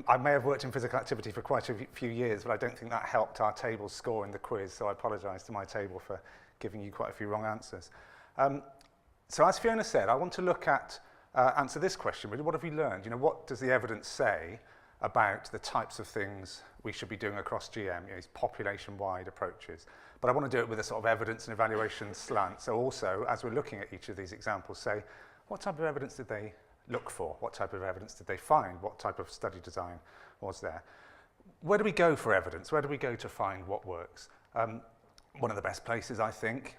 I may have worked in physical activity for quite a few years, but I don't think that helped our table's score in the quiz, so I apologise to my table for giving you quite a few wrong answers. So as Fiona said, I want to look at, answer this question, really, what have we learned? You know, what does the evidence say about the types of things we should be doing across GM, you know, these population-wide approaches? But I want to do it with a sort of evidence and evaluation slant. So also, as we're looking at each of these examples, say, what type of evidence did they look for? What type of evidence did they find? What type of study design was there? Where do we go for evidence? Where do we go to find what works? One of the best places, I think,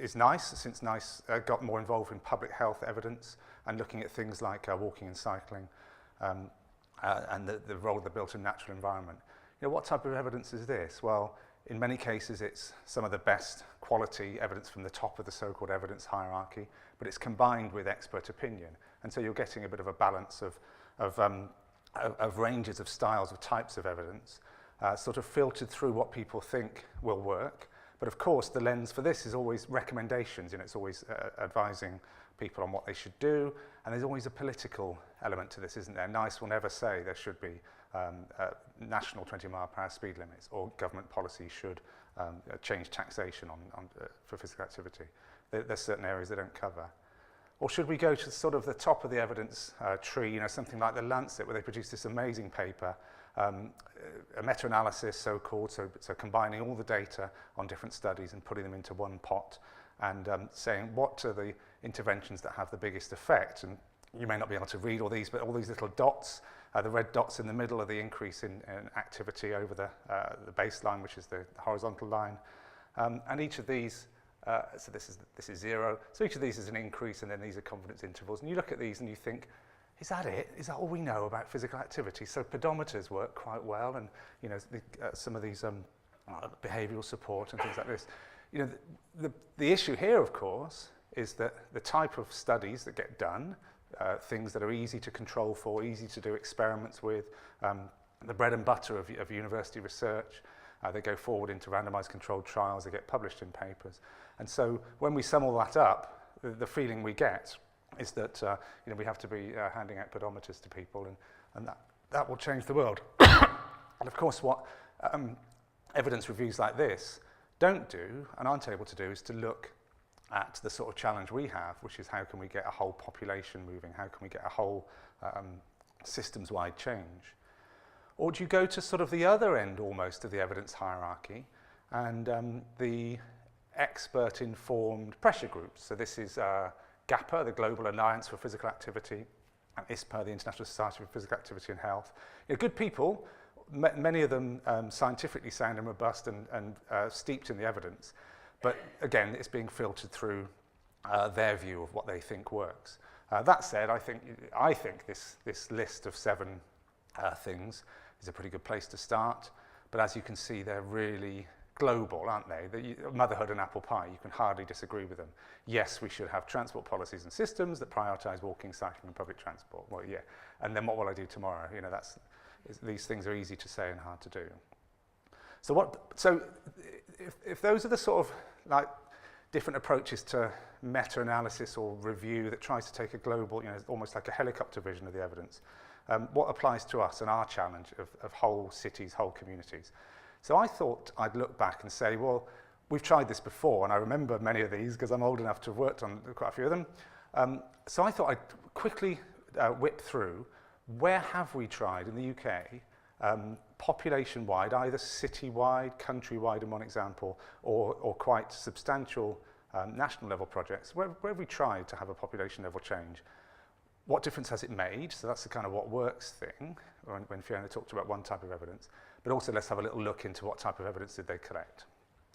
is NICE, since NICE got more involved in public health evidence and looking at things like walking and cycling and the role of the built and natural environment. You know, what type of evidence is this? Well, in many cases, it's some of the best quality evidence from the top of the so-called evidence hierarchy, but it's combined with expert opinion. And so you're getting a bit of a balance of ranges of styles, of types of evidence, sort of filtered through what people think will work. But of course, the lens for this is always recommendations. You know, it's always advising people on what they should do. And there's always a political element to this, isn't there? NICE will never say there should be national 20-mile-per-hour speed limits, or government policy should change taxation for physical activity. There's certain areas they don't cover. Or should we go to sort of the top of the evidence tree, you know, something like the Lancet, where they produced this amazing paper, a meta-analysis, so-called, so combining all the data on different studies and putting them into one pot and saying what are the interventions that have the biggest effect. And you may not be able to read all these, but all these little dots, the red dots in the middle are the increase in activity over the baseline, which is the horizontal line. And each of these, so this is 0. So each of these is an increase, and then these are confidence intervals. And you look at these and you think, is that it? Is that all we know about physical activity? So pedometers work quite well, and you know some of these behavioural support and things like this. You know, the issue here, of course, is that the type of studies that get done, things that are easy to control for, easy to do experiments with, the bread and butter of university research. They go forward into randomized controlled trials, they get published in papers. And so when we sum all that up, the feeling we get is that you know, we have to be handing out pedometers to people, and that will change the world. And of course, what evidence reviews like this don't do, and aren't able to do, is to look at the sort of challenge we have, which is how can we get a whole population moving, how can we get a whole systems-wide change. Or do you go to sort of the other end almost of the evidence hierarchy and the expert-informed pressure groups? So this is GAPA, the Global Alliance for Physical Activity, and ISPA, the International Society for Physical Activity and Health. You know, good people, many of them scientifically sound and robust and steeped in the evidence. But again, it's being filtered through their view of what they think works. That said, I think this list of 7 things is a pretty good place to start. But as you can see, they're really global, aren't they? Motherhood and apple pie, you can hardly disagree with them. Yes, we should have transport policies and systems that prioritise walking, cycling and public transport. Well, yeah. And then what will I do tomorrow? You know, these things are easy to say and hard to do. So if those are the sort of like different approaches to meta-analysis or review that tries to take a global, you know, almost like a helicopter vision of the evidence, what applies to us and our challenge of whole cities, whole communities? So I thought I'd look back and say, well, we've tried this before, and I remember many of these because I'm old enough to have worked on quite a few of them. So I thought I'd quickly whip through where have we tried in the UK, population-wide, either city-wide, country-wide in one example, or quite substantial national-level projects. Where have we tried to have a population-level change? What difference has it made? So that's the kind of what works thing, when Fiona talked about one type of evidence. But also let's have a little look into what type of evidence did they collect.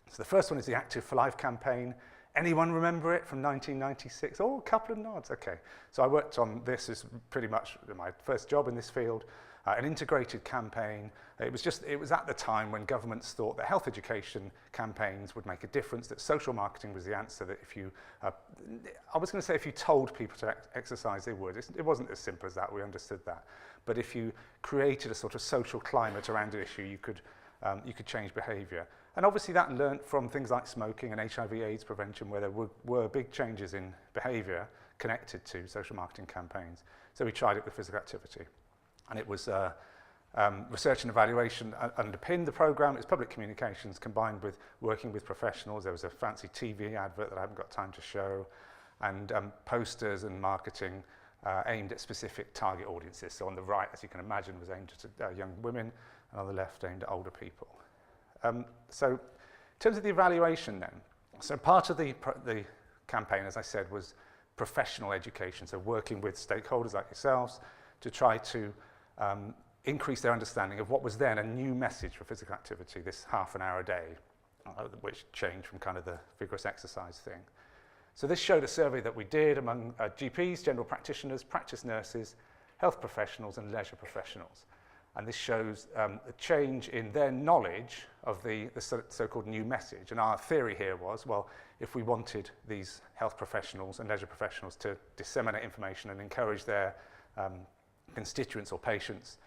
So the first one is the Active for Life campaign. Anyone remember it from 1996? Oh, a couple of nods, okay. So I worked on this as pretty much my first job in this field, an integrated campaign. It was at the time when governments thought that health education campaigns would make a difference, that social marketing was the answer, that if you, I was going to say if you told people to exercise, they would. It wasn't as simple as that, we understood that. But if you created a sort of social climate around an issue, you could change behaviour. And obviously that learnt from things like smoking and HIV/AIDS prevention, where there were big changes in behaviour connected to social marketing campaigns. So we tried it with physical activity. And it was Research and evaluation underpinned the program. It was public communications combined with working with professionals. There was a fancy TV advert that I haven't got time to show, and posters and marketing aimed at specific target audiences. So on the right, as you can imagine, was aimed at young women, and on the left aimed at older people. So in terms of the evaluation then, so part of the campaign, as I said, was professional education, so working with stakeholders like yourselves to try to increase their understanding of what was then a new message for physical activity, this half an hour a day, which changed from kind of the vigorous exercise thing. So this showed a survey that we did among GPs, general practitioners, practice nurses, health professionals and leisure professionals. And this shows a change in their knowledge of the so-called new message. And our theory here was, well, if we wanted these health professionals and leisure professionals to disseminate information and encourage their constituents or patients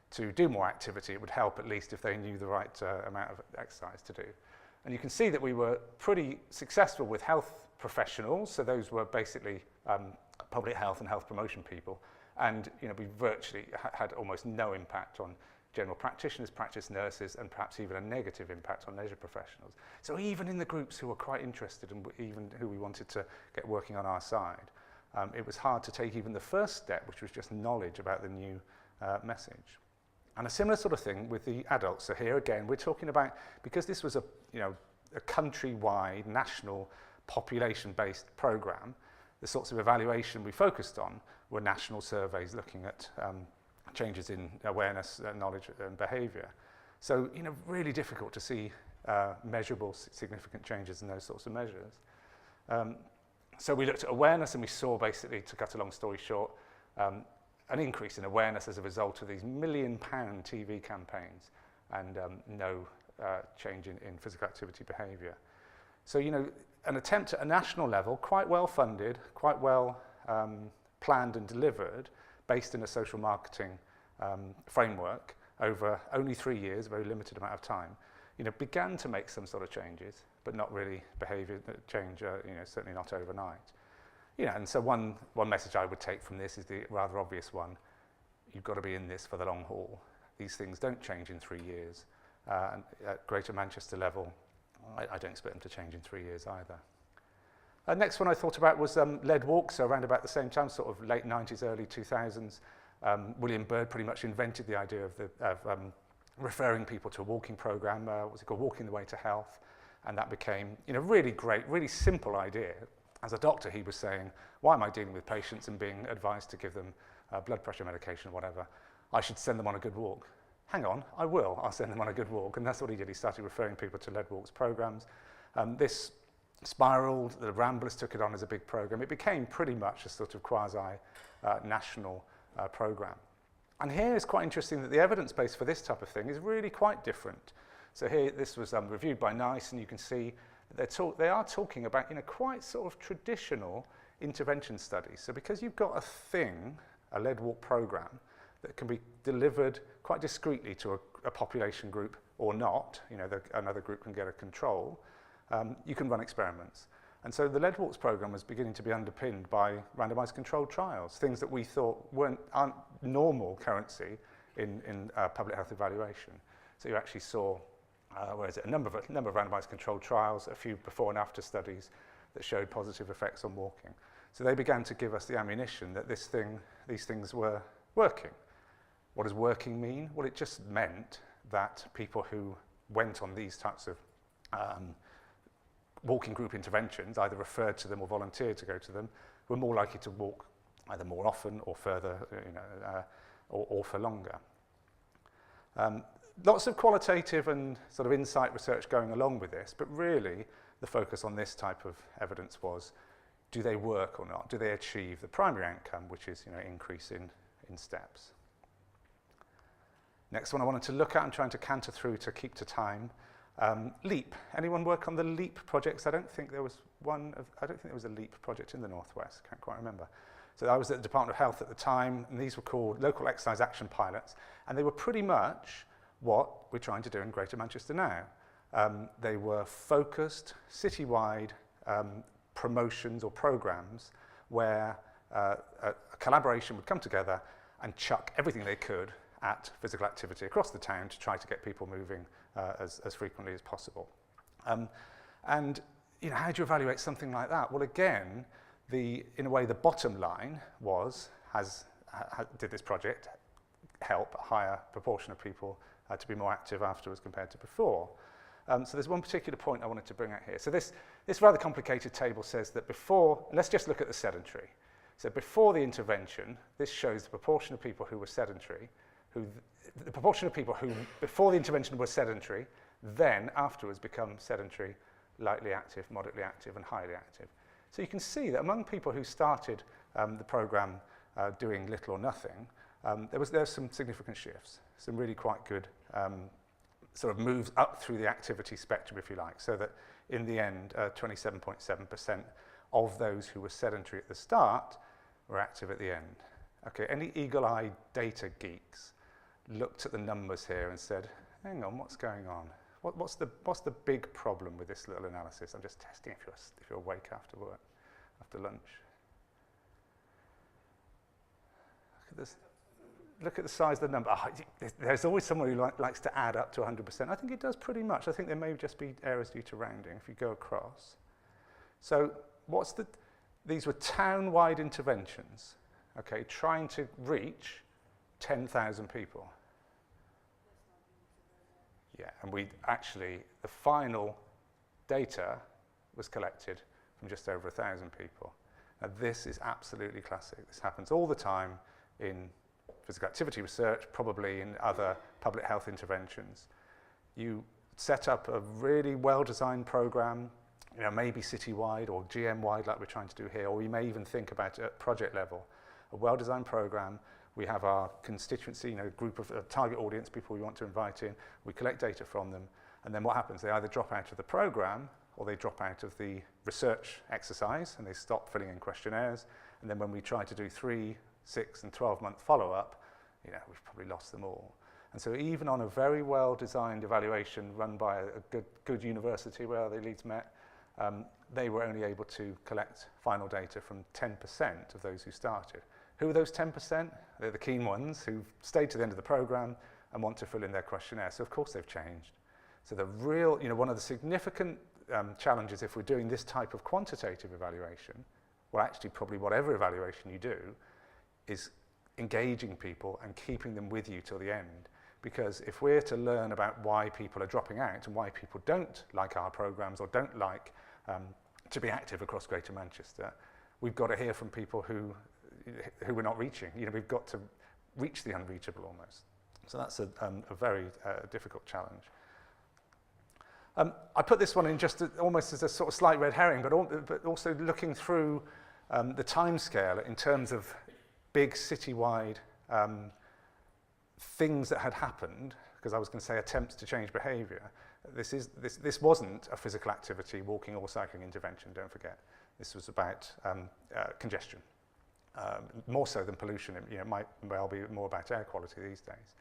to do more activity, it would help at least if they knew the right amount of exercise to do. And you can see that we were pretty successful with health professionals, so those were basically public health and health promotion people. And we virtually had almost no impact on general practitioners, practice nurses, and perhaps even a negative impact on leisure professionals. So even in the groups who were quite interested and even who we wanted to get working on our side, it was hard to take even the first step, which was just knowledge about the new message. And a similar sort of thing with the adults. So here again, we're talking about, because this was a countrywide, national, population-based program, the sorts of evaluation we focused on were national surveys looking at changes in awareness, knowledge, and behaviour. So, really difficult to see measurable significant changes in those sorts of measures. So we looked at awareness, and we saw, basically, to cut a long story short, an increase in awareness as a result of these £1 million TV campaigns and no change in physical activity behaviour. So, an attempt at a national level, quite well funded, quite well planned and delivered, based in a social marketing framework over only 3 years, a very limited amount of time, began to make some sort of changes, but not really behaviour change, certainly not overnight. And so one message I would take from this is the rather obvious one: you've got to be in this for the long haul. These things don't change in 3 years. And at Greater Manchester level, I don't expect them to change in 3 years either. Next one I thought about was lead walks, so around about the same time, sort of late 90s, early 2000s. William Byrd pretty much invented the idea of referring people to a walking program, what's it called, Walking the Way to Health, and that became really great, really simple idea. As a doctor, he was saying, why am I dealing with patients and being advised to give them blood pressure medication or whatever? I should send them on a good walk. Hang on, I'll send them on a good walk. And that's what he did. He started referring people to lead walks programs. This spiraled, the Ramblers took it on as a big program. It became pretty much a sort of quasi-national program. And here it's quite interesting that the evidence base for this type of thing is really quite different. So here, this was reviewed by NICE, and you can see they are talking about quite sort of traditional intervention studies. So because you've got a thing, a lead walk program, that can be delivered quite discreetly to a population group or not, another group can get a control, you can run experiments. And so the lead walks program was beginning to be underpinned by randomized controlled trials, things that we thought aren't normal currency in public health evaluation. So you actually saw a number of randomized controlled trials, a few before and after studies that showed positive effects on walking. So they began to give us the ammunition that these things were working. What does working mean? Well, it just meant that people who went on these types of walking group interventions, either referred to them or volunteered to go to them, were more likely to walk either more often or further, or for longer. Lots of qualitative and sort of insight research going along with this, but really the focus on this type of evidence was, do they work or not? Do they achieve the primary outcome, which is increase in steps? Next one I wanted to look at, I'm trying to canter through to keep to time. LEAP. Anyone work on the LEAP projects? I don't think there was a LEAP project in the Northwest. Can't quite remember. So I was at the Department of Health at the time, and these were called local exercise action pilots, and they were pretty much what we're trying to do in Greater Manchester now. They were focused, citywide promotions or programs where a collaboration would come together and chuck everything they could at physical activity across the town to try to get people moving as frequently as possible. And how do you evaluate something like that? Well, again, in a way, the bottom line was, did this project help a higher proportion of people to be more active afterwards compared to before? So there's one particular point I wanted to bring out here. So this rather complicated table says that before, let's just look at the sedentary. So before the intervention, this shows the proportion of people who were sedentary, the proportion of people who before the intervention were sedentary, then afterwards become sedentary, lightly active, moderately active, and highly active. So you can see that among people who started the program doing little or nothing, there's some significant shifts, some really quite good sort of moves up through the activity spectrum, if you like, so that in the end, 27.7% of those who were sedentary at the start were active at the end. Okay, any eagle-eyed data geeks looked at the numbers here and said, hang on, what's going on? What's the big problem with this little analysis? I'm just testing if you're awake after work, after lunch. Look at this. Look at the size of the number. Oh, there's always someone who likes to add up to 100%. I think it does pretty much. I think there may just be errors due to rounding if you go across. So these were town-wide interventions, okay, trying to reach 10,000 people. Yeah, and the final data was collected from just over 1,000 people. Now this is absolutely classic. This happens all the time in physical activity research, probably in other public health interventions. You set up a really well-designed program, maybe citywide or GM-wide like we're trying to do here, or you may even think about it at project level. A well-designed program, we have our constituency, group of target audience, people we want to invite in, we collect data from them, and then what happens? They either drop out of the program or they drop out of the research exercise and they stop filling in questionnaires, and then when we try to do 3, 6 and 12-month follow-up, we've probably lost them all. And so even on a very well-designed evaluation run by a good university where the Leeds Met, they were only able to collect final data from 10% of those who started. Who are those 10%? They're the keen ones who stayed to the end of the program and want to fill in their questionnaire. So of course they've changed. So the real, one of the significant challenges if we're doing this type of quantitative evaluation, well actually probably whatever evaluation you do, is engaging people and keeping them with you till the end. Because if we're to learn about why people are dropping out and why people don't like our programs or don't like to be active across Greater Manchester, we've got to hear from people who we're not reaching. We've got to reach the unreachable almost. So that's a very difficult challenge. I put this one in just almost as a sort of slight red herring, but also looking through the timescale in terms of big citywide things that had happened, because I was going to say attempts to change behaviour. This wasn't a physical activity, walking or cycling intervention, don't forget. This was about congestion, more so than pollution. It might well be more about air quality these days.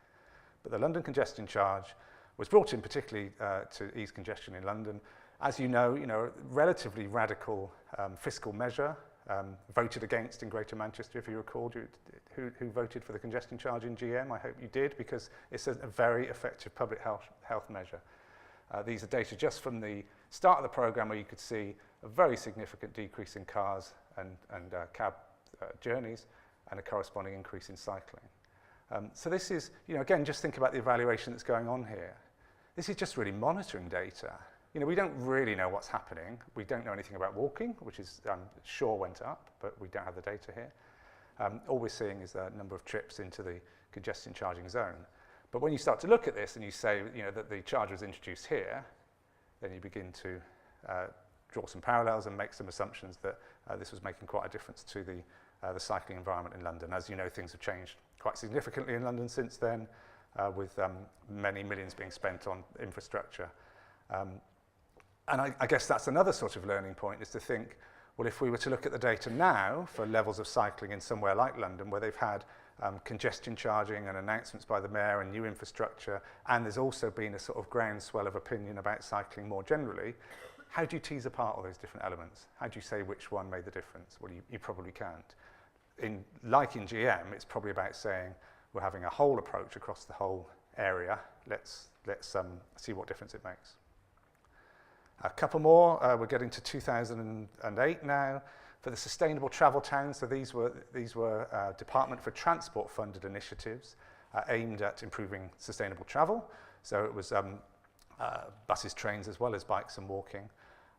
But the London congestion charge was brought in particularly to ease congestion in London. As you know, relatively radical fiscal measure, voted against in Greater Manchester, if you recall, who voted for the congestion charge in GM. I hope you did, because it's a very effective public health measure. These are data just from the start of the programme where you could see a very significant decrease in cars and cab journeys and a corresponding increase in cycling. So this is, again, just think about the evaluation that's going on here. This is just really monitoring data. We don't really know what's happening. We don't know anything about walking, which is sure went up, but we don't have the data here. All we're seeing is the number of trips into the congestion charging zone. But when you start to look at this and you say, that the charge was introduced here, then you begin to draw some parallels and make some assumptions that this was making quite a difference to the cycling environment in London. As you know, things have changed quite significantly in London since then, with many millions being spent on infrastructure. And I guess that's another sort of learning point, is to think, well, if we were to look at the data now for levels of cycling in somewhere like London, where they've had congestion charging and announcements by the mayor and new infrastructure, and there's also been a sort of groundswell of opinion about cycling more generally, how do you tease apart all those different elements? How do you say which one made the difference? Well, you probably can't. Like in GM, it's probably about saying, we're having a whole approach across the whole area. Let's see what difference it makes. A couple more, we're getting to 2008 now. For the sustainable travel towns, so these were Department for Transport funded initiatives aimed at improving sustainable travel. So it was buses, trains, as well as bikes and walking.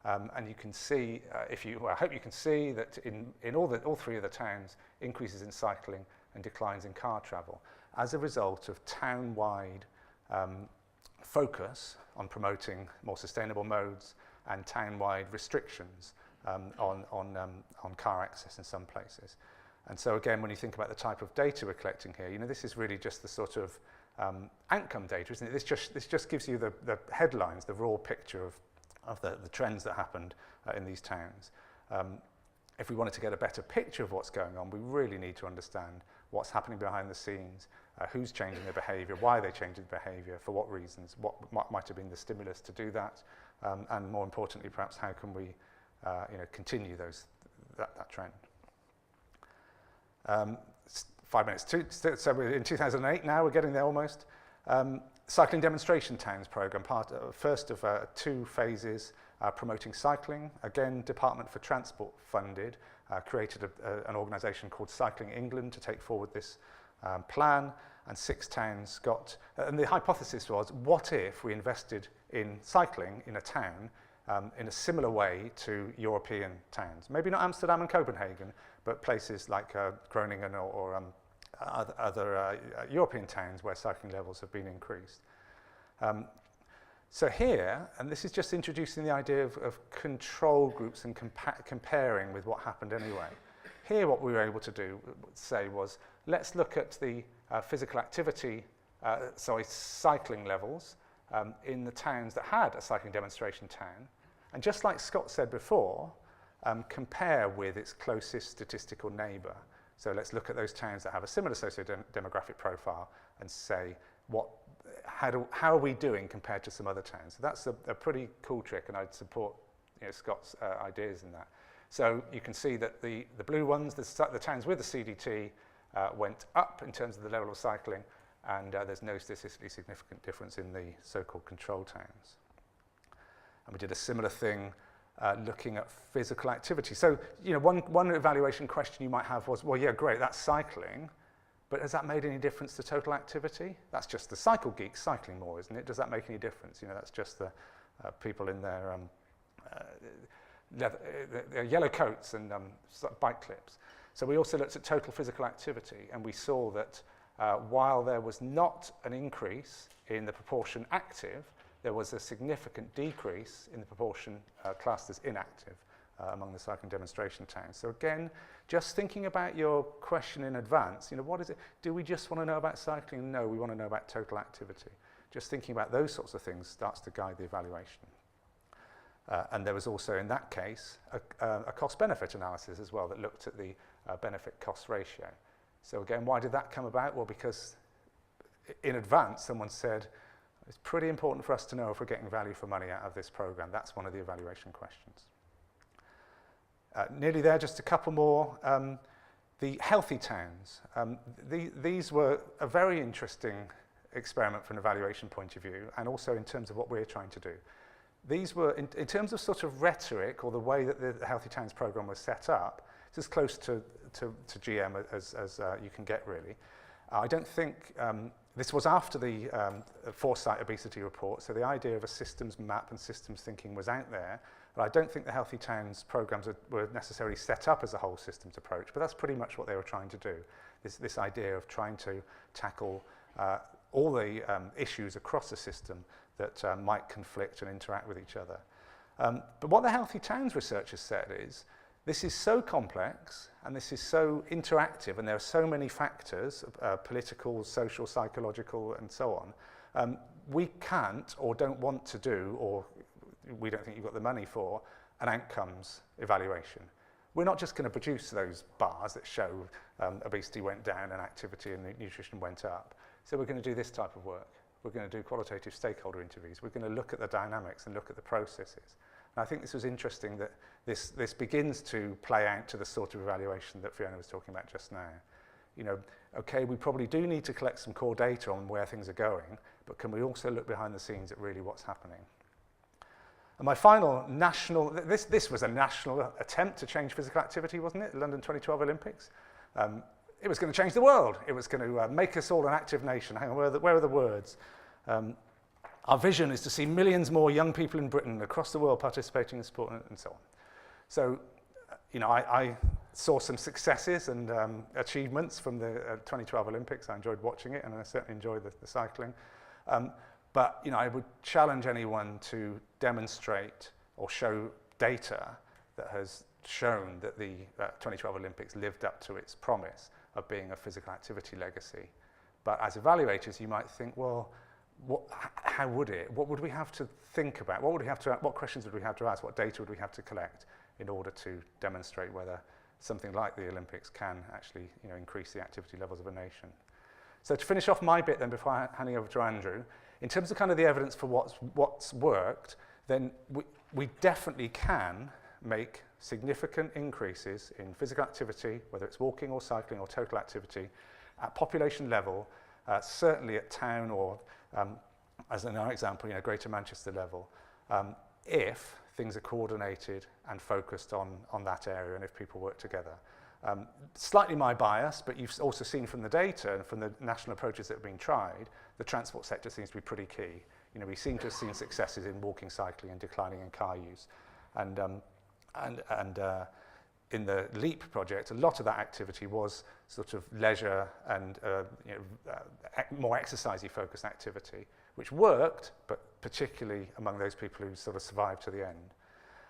And you can see, I hope you can see that in all three of the towns, increases in cycling and declines in car travel as a result of town-wide focus on promoting more sustainable modes and town-wide restrictions on car access in some places. And so again, when you think about the type of data we're collecting here, this is really just the sort of outcome data, isn't it? This just gives you the headlines, the raw picture of the trends that happened in these towns. If we wanted to get a better picture of what's going on, we really need to understand what's happening behind the scenes, who's changing their behaviour, why they're changing behaviour, for what reasons, what might have been the stimulus to do that, and more importantly, perhaps, how can we continue that trend. 5 minutes. So we're in 2008 now, we're getting there almost. Cycling Demonstration Towns programme, first of 2 phases promoting cycling. Again, Department for Transport funded, created an organisation called Cycling England to take forward this plan, and 6 towns got, and the hypothesis was, what if we invested in cycling in a town in a similar way to European towns? Maybe not Amsterdam and Copenhagen, but places like Groningen or other European towns where cycling levels have been increased. So here, and this is just introducing the idea of control groups and comparing with what happened anyway. Here what we were able to say was, let's look at the physical activity, cycling levels in the towns that had a cycling demonstration town. And just like Scott said before, compare with its closest statistical neighbour. So let's look at those towns that have a similar socio-demographic profile and say, how are we doing compared to some other towns? So that's a pretty cool trick, and I'd support Scott's ideas in that. So you can see that the blue ones, the towns with the CDT, went up in terms of the level of cycling, and there's no statistically significant difference in the so-called control towns. And we did a similar thing looking at physical activity. So, one evaluation question you might have was, well, yeah, great, that's cycling, but has that made any difference to total activity? That's just the cycle geeks cycling more, isn't it? Does that make any difference? That's just the people in their yellow coats and bike clips. So we also looked at total physical activity, and we saw that while there was not an increase in the proportion active, there was a significant decrease in the proportion classed as inactive among the cycling demonstration towns. So again, just thinking about your question in advance, what is it? Do we just want to know about cycling? No, we want to know about total activity. Just thinking about those sorts of things starts to guide the evaluation. And there was also, in that case, a cost-benefit analysis as well that looked at the benefit-cost ratio. So again, why did that come about? Well, because in advance, someone said, it's pretty important for us to know if we're getting value for money out of this program. That's one of the evaluation questions. Nearly there, just a couple more. The healthy towns. These were a very interesting experiment from an evaluation point of view, and also in terms of what we're trying to do. These were, in terms of sort of rhetoric, or the way that the Healthy Towns program was set up, it's as close to GM as you can get, really. I don't think, this was after the Foresight obesity report, so the idea of a systems map and systems thinking was out there, but I don't think the Healthy Towns programs were necessarily set up as a whole systems approach, but that's pretty much what they were trying to do, this idea of trying to tackle all the issues across the system that might conflict and interact with each other. But what the Healthy Towns researchers said is, this is so complex and this is so interactive, and there are so many factors, political, social, psychological, and so on. We can't or don't want to do, or we don't think you've got the money for, an outcomes evaluation. We're not just going to produce those bars that show obesity went down and activity and nutrition went up. So we're going to do this type of work. We're going to do qualitative stakeholder interviews. We're going to look at the dynamics and look at the processes. And I think this was interesting that this begins to play out to the sort of evaluation that Fiona was talking about just now. You know, okay, we probably do need to collect some core data on where things are going, but can we also look behind the scenes at really what's happening? And my final national, this was a national attempt to change physical activity, wasn't it? The London 2012 Olympics. It was going to change the world. It was going to make us all an active nation. Hang on, where are the words? Our vision is to see millions more young people in Britain across the world participating in sport and so on. So, you know, I saw some successes and achievements from the 2012 Olympics. I enjoyed watching it, and I certainly enjoyed the cycling. But, you know, I would challenge anyone to demonstrate or show data that has shown that the 2012 Olympics lived up to its promise of being a physical activity legacy. But as evaluators, you might think, well, how would it? What would we have to think about? What questions would we have to ask? What data would we have to collect in order to demonstrate whether something like the Olympics can actually, you know, increase the activity levels of a nation? So to finish off my bit then, before handing over to Andrew, in terms of kind of the evidence for what's worked, then we definitely can make significant increases in physical activity, whether it's walking or cycling or total activity, at population level, certainly at town or, as in our example, you know, Greater Manchester level, if things are coordinated and focused on that area and if people work together. Slightly my bias, but you've also seen from the data and from the national approaches that have been tried, the transport sector seems to be pretty key. You know, we seem to have seen successes in walking, cycling, and declining in car use. And in the LEAP project, a lot of that activity was sort of leisure and you know, more exercise-y focused activity, which worked, but particularly among those people who sort of survived to the end.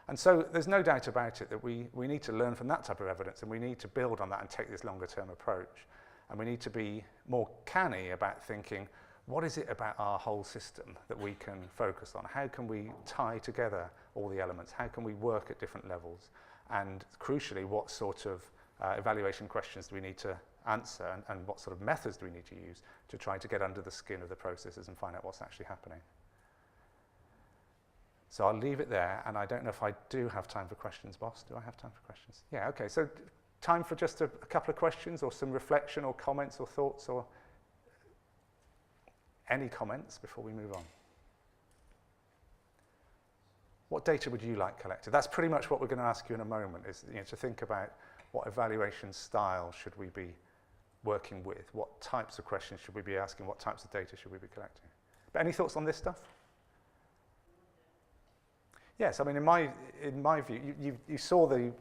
And so there's no doubt about it that we need to learn from that type of evidence, and we need to build on that and take this longer-term approach. And we need to be more canny about thinking, what is it about our whole system that we can focus on? How can we tie together all the elements? How can we work at different levels? And crucially, what sort of evaluation questions do we need to answer, and what sort of methods do we need to use to try to get under the skin of the processes and find out what's actually happening? So I'll leave it there, and I don't know if I do have time for questions, boss. Do I have time for questions? Yeah, okay. So time for just a couple of questions or some reflection or comments or thoughts or any comments before we move on? What data would you like collected? That's pretty much what we're going to ask you in a moment, is, you know, to think about what evaluation style should we be working with? What types of questions should we be asking? What types of data should we be collecting? But any thoughts on this stuff? Yes, I mean, in my view, you saw the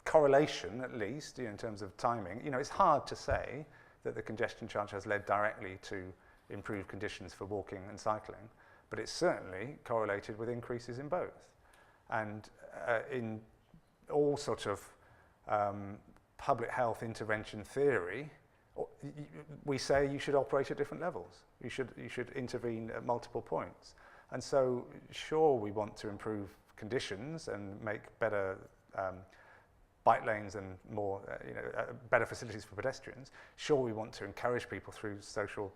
correlation, at least, you know, in terms of timing. You know, it's hard to say that the congestion charge has led directly to improved conditions for walking and cycling, but it's certainly correlated with increases in both. And in all sort of public health intervention theory, we say you should operate at different levels. You should intervene at multiple points. And so, sure, we want to improve conditions and make better bike lanes and more, better facilities for pedestrians. Sure, we want to encourage people through social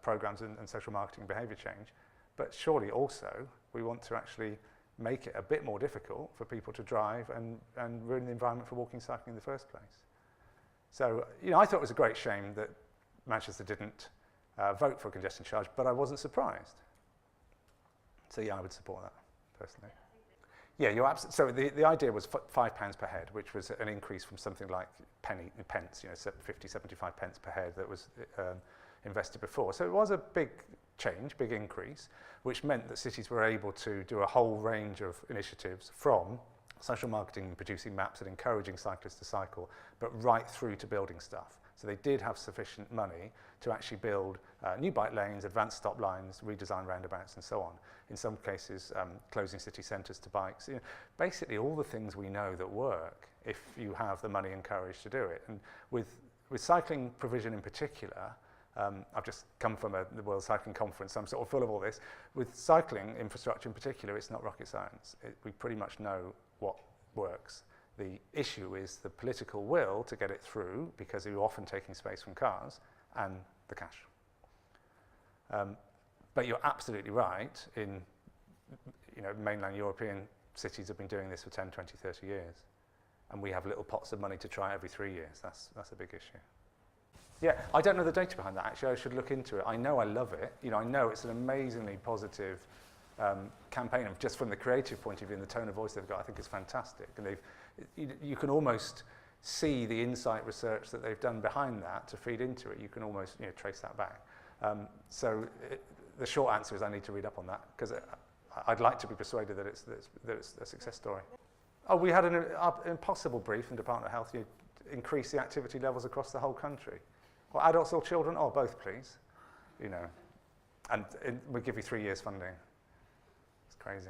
programs and social marketing behaviour change. But surely also, we want to actually make it a bit more difficult for people to drive and ruin the environment for walking and cycling in the first place. So, you know, I thought it was a great shame that Manchester didn't vote for a congestion charge, but I wasn't surprised. So yeah, I would support that, personally. Yeah, you're absolutely. So the idea was £5 per head, which was an increase from something like pence, you know, 50, 75 pence per head that was invested before. So it was a big change, big increase, which meant that cities were able to do a whole range of initiatives, from social marketing, producing maps and encouraging cyclists to cycle, but right through to building stuff. So they did have sufficient money to actually build new bike lanes, advanced stop lines, redesign roundabouts, and so on. In some cases, closing city centres to bikes. You know, basically all the things we know that work if you have the money and courage to do it. And with cycling provision in particular, I've just come from the World Cycling Conference, so I'm sort of full of all this. With cycling infrastructure in particular, it's not rocket science. We pretty much know what works. The issue is the political will to get it through, because you're often taking space from cars, and the cash. But you're absolutely right. In mainland European cities have been doing this for 10, 20, 30 years. And we have little pots of money to try every 3 years. That's a big issue. Yeah, I don't know the data behind that, actually. I should look into it. I know I love it. You know, I know it's an amazingly positive campaign, just from the creative point of view and the tone of voice they've got. I think it's fantastic. And you can almost see the insight research that they've done behind that to feed into it. You can almost trace that back. The short answer is I need to read up on that, because I'd like to be persuaded that it's a success story. Oh, we had an impossible brief in Department of Health. You increase the activity levels across the whole country. Well, adults or children? Oh, both, please. And we give you 3 years funding. It's crazy.